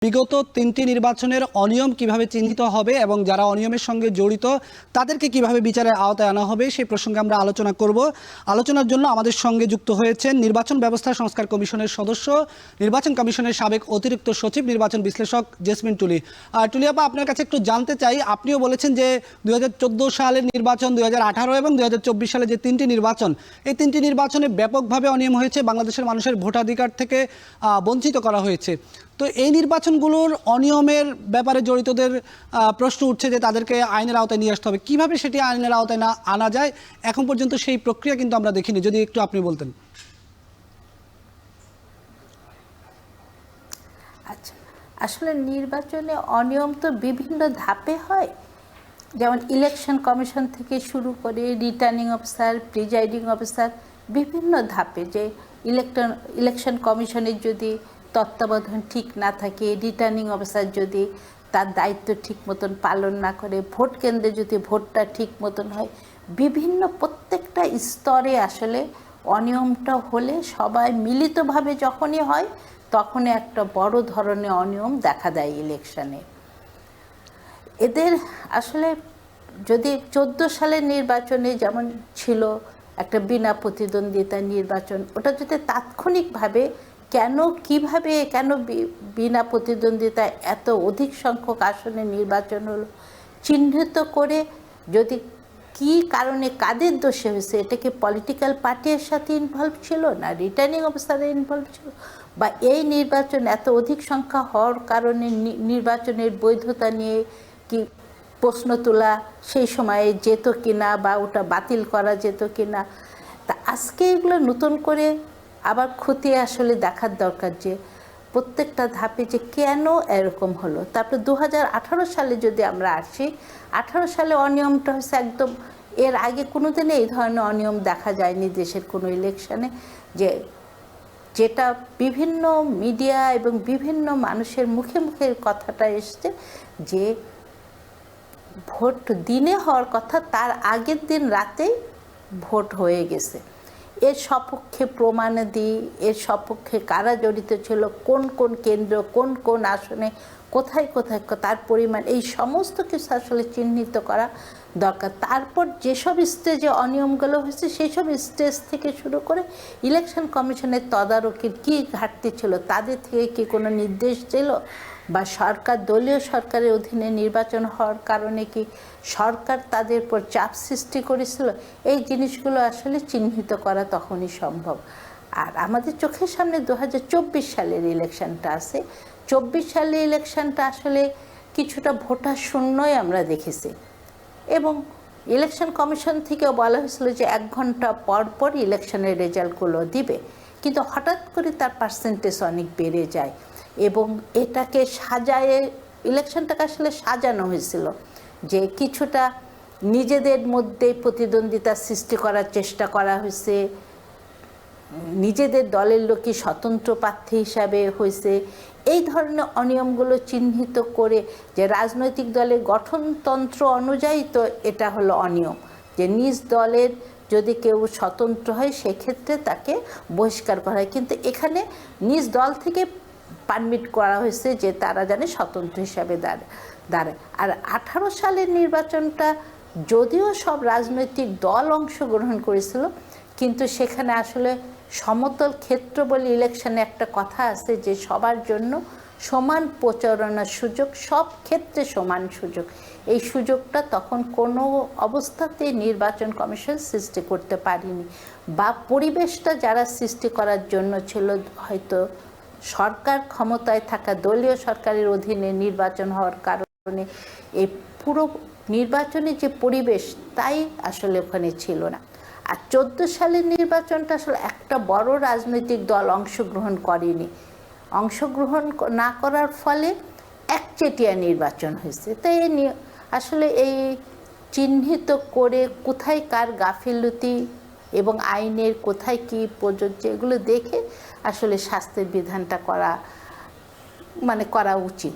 বিগত তিনটি নির্বাচনের অনিয়ম কিভাবে চিহ্নিত হবে এবং যারা অনিয়মের সঙ্গে জড়িত তাদেরকে কিভাবে বিচারের আওতায় আনা হবে সেই প্রসঙ্গে আমরা আলোচনা করব। আলোচনার জন্য আমাদের সঙ্গে যুক্ত হয়েছেন নির্বাচন ব্যবস্থা সংস্কার কমিশনের সদস্য, নির্বাচন কমিশনের সাবেক অতিরিক্ত সচিব, নির্বাচন বিশ্লেষক জেসমিন টুলি। টুলি আপা, আপনার কাছে একটু জানতে চাই, আপনিও বলেছেন যে 2014 সালের নির্বাচন, 2018 এবং 2024 সালে যে তিনটি নির্বাচন, এই তিনটি নির্বাচনে ব্যাপকভাবে অনিয়ম হয়েছে, বাংলাদেশের মানুষের ভোটাধিকার থেকে বঞ্চিত করা হয়েছে। তো এই নির্বাচনগুলোর অনিয়মের ব্যাপারে জড়িতদের প্রশ্ন উঠছে যে তাদেরকে আইনের আওতায় নিয়ে আসতে হবে। কিভাবে সেটি আইনের আওতায় না আনা যায়, এখন পর্যন্ত সেই প্রক্রিয়া কিন্তু আমরা দেখিনি, যদি একটু আপনি বলতেন। আচ্ছা, আসলে নির্বাচনে অনিয়ম তো বিভিন্ন ধাপে হয়, যেমন ইলেকশন কমিশন থেকে শুরু করে রিটার্নিং অফিসার, প্রিজাইডিং অফিসার, বিভিন্ন ধাপে যে ইলেকশন কমিশনের যদি তত্ত্বাবধান ঠিক না থাকে, রিটার্নিং অফিসার যদি তার দায়িত্ব ঠিক মতন পালন না করে, ভোট কেন্দ্রে যদি ভোটটা ঠিক মতন হয়, বিভিন্ন প্রত্যেকটা স্তরে আসলে অনিয়মটা হলে সবাই মিলিতভাবে যখনই হয় তখনই একটা বড় ধরনের অনিয়ম দেখা দেয় ইলেকশনে। এদের আসলে যদি 14 সালের নির্বাচনে যেমন ছিল একটা বিনা প্রতিদ্বন্দ্বিতার নির্বাচন, ওটা যদি তাৎক্ষণিকভাবে কেন বিনা প্রতিদ্বন্দ্বিতায় এত অধিক সংখ্যক আসনে নির্বাচন হলো চিহ্নিত করে, যদি কি কারণে কাদের দোষে হয়েছে, এটা কি পলিটিক্যাল পার্টির সাথে ইনভলভ ছিল না রিটার্নিং অফিসারের ইনভলভ ছিল, বা এই নির্বাচন এত অধিক সংখ্যা হওয়ার কারণে নির্বাচনের বৈধতা নিয়ে কি প্রশ্ন তোলা সেই সময়ে যেত কিনা, বা ওটা বাতিল করা যেত কিনা। তা আজকে এগুলো নতুন করে আবার খতিয়ে আসলে দেখার দরকার যে প্রত্যেকটা ধাপে যে কেন এরকম হলো। তারপরে 2018 সালে যদি আমরা আসি, 18 সালে অনিয়মটা হচ্ছে একদম, এর আগে কোনোদিনই এই ধরনের অনিয়ম দেখা যায়নি দেশের কোনো ইলেকশনে, যেটা বিভিন্ন মিডিয়া এবং বিভিন্ন মানুষের মুখে মুখে কথাটা এসছে যে ভোট দিনে হওয়ার কথা, তার আগের দিন রাতেই ভোট হয়ে গেছে। এর সপক্ষে প্রমাণাদি, এর সপক্ষে কারা জড়িত ছিল, কোন কোন কেন্দ্র, কোন কোন আসনে, কোথায় কোথায় তার পরিমাণ, এই সমস্ত কিছু আসলে চিহ্নিত করা দরকার। তারপর যেসব স্টেজে অনিয়মগুলো হয়েছে সেই সব স্টেজ থেকে শুরু করে ইলেকশন কমিশনের তদারকির কী ঘাটতি ছিল, তাদের থেকে কি কোনো নির্দেশ ছিল, বা সরকার, দলীয় সরকারের অধীনে নির্বাচন হওয়ার কারণে কি সরকার তাদের উপর চাপ সৃষ্টি করেছিল, এই জিনিসগুলো আসলে চিহ্নিত করা তখনই সম্ভব। আর আমাদের চোখের সামনে 2024 সালের ইলেকশনটা আছে। 24 সালের ইলেকশনটা আসলে কিছুটা ভোটার শূন্যই আমরা দেখেছি, এবং ইলেকশন কমিশন থেকেও বলা হয়েছিল যে 1 ঘন্টা পর পর ইলেকশনের রেজাল্টগুলো দিবে, কিন্তু হঠাৎ করে তার পার্সেন্টেজ অনেক বেড়ে যায়, এবং এটাকে সাজায়ে ইলেকশনটাকে আসলে সাজানো হয়েছিল যে কিছুটা নিজেদের মধ্যে প্রতিদ্বন্দ্বিতা সৃষ্টি করার চেষ্টা করা হয়েছে, নিজেদের দলের লোকই স্বতন্ত্র প্রার্থী হিসাবে হয়েছে, এই ধরনের অনিয়মগুলো চিহ্নিত করে যে রাজনৈতিক দলের গঠনতন্ত্র অনুযায়ী তো এটা হলো অনিয়ম, যে নিজ দলের যদি কেউ স্বতন্ত্র হয় সেক্ষেত্রে তাকে বহিষ্কার করা হয়, কিন্তু এখানে নিজ দল থেকে পারমিট করা হয়েছে যে তারা জানে স্বতন্ত্র হিসাবে দাঁড়ায়। আর 18 সালের নির্বাচনটা যদিও সব রাজনৈতিক দল অংশগ্রহণ করেছিল, কিন্তু সেখানে আসলে সমতল ক্ষেত্র বলে ইলেকশনে একটা কথা আছে যে সবার জন্য সমান প্রচারণার সুযোগ, সব ক্ষেত্রে সমান সুযোগ, এই সুযোগটা তখন কোনো অবস্থাতেই নির্বাচন কমিশন সৃষ্টি করতে পারেনি, বা পরিবেশটা যারা সৃষ্টি করার জন্য ছিল, হয়তো সরকার ক্ষমতায় থাকা দলীয় সরকারের অধীনে নির্বাচন হওয়ার কারণে এই পুরো নির্বাচনের যে পরিবেশ তাই আসলে ওখানে ছিল না। আর 14 সালের নির্বাচনটা আসলে একটা বড় রাজনৈতিক দল অংশগ্রহণ করেনি, অংশগ্রহণ না করার ফলে একচেটিয়া নির্বাচন হয়েছে। তাই আসলে এই চিহ্নিত করে কোথায় কার গাফিলতি এবং আইনের কোথায় কি প্রযোজ্য, এগুলো দেখে আসলে শাস্তির বিধানটা করা উচিত।